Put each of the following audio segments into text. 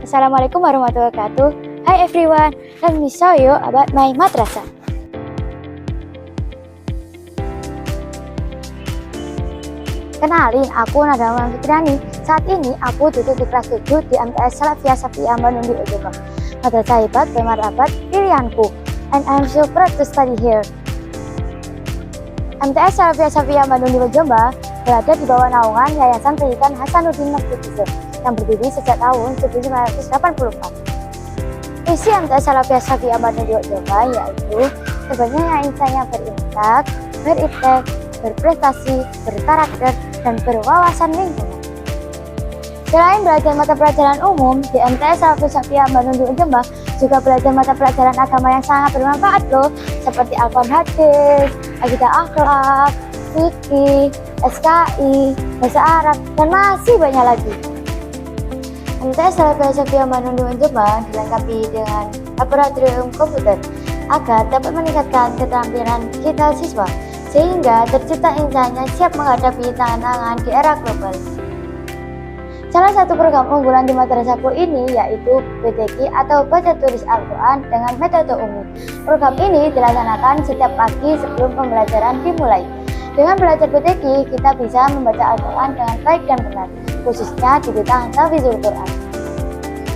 Assalamualaikum warahmatullahi wabarakatuh. Hi everyone, let me show you about my madrasah. Kenalin, aku Nada Fitriani. Saat ini aku duduk di kelas 7 di MTS Salafiyah Shafiyah Bandung di Jombang. Madrasah hebat bermartabat pilihanku, and I'm so proud to study here. MTS Salafiyah Shafiyah Bandung di Jombang berada di bawah naungan Yayasan Pendidikan Hasanuddin Naqshbandiyah yang berdiri sejak tahun 1984. Isi MTS Salafiyah Shafiyah Bandung di Jombang yaitu sebenarnya intinya berintak, beritek, berprestasi, berkarakter, dan berwawasan lingkungan. Selain belajar mata pelajaran umum, di MTS Salafiyah Shafiyah Bandung di Jombang juga belajar mata pelajaran agama yang sangat bermanfaat loh, seperti Al-Quran Hadis, Akidah Akhlak, Fikih, SKI, Bahasa Arab, dan masih banyak lagi. MTS Salafiyah Shafiyah Bandung di Jombang dilengkapi dengan laboratorium komputer agar dapat meningkatkan keterampilan digital siswa, sehingga tercipta insanya siap menghadapi tantangan di era global. Salah satu program unggulan di madrasahku ini yaitu BTQ atau Baca Tulis Al-Quran dengan metode umum. Program ini dilaksanakan setiap pagi sebelum pembelajaran dimulai. Dengan belajar BTQ, kita bisa membaca Al-Quran dengan baik dan benar, khususnya di bidang tahfidzul Quran.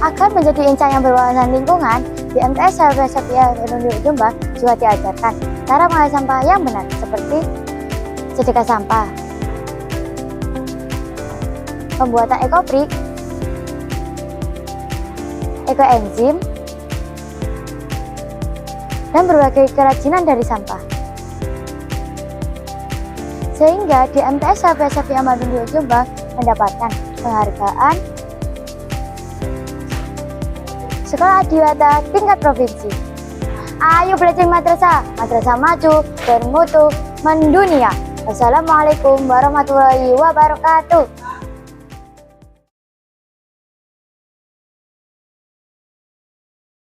Agar menjadi insan yang berwawasan lingkungan, di MTS Salafiyah Shafiyah Bandung di Jombang juga diajarkan cara mengolah sampah yang benar, seperti sedekah sampah, pembuatan ekoprik, ekoenzim, dan berbagai kerajinan dari sampah. Sehingga di MTS Salafiyah Shafiyah Bandung di Jombang mendapatkan penghargaan Sekolah Adiwata tingkat provinsi. Ayo belajar madrasah, madrasah maju, bermutu, mendunia. Wassalamualaikum warahmatullahi wabarakatuh.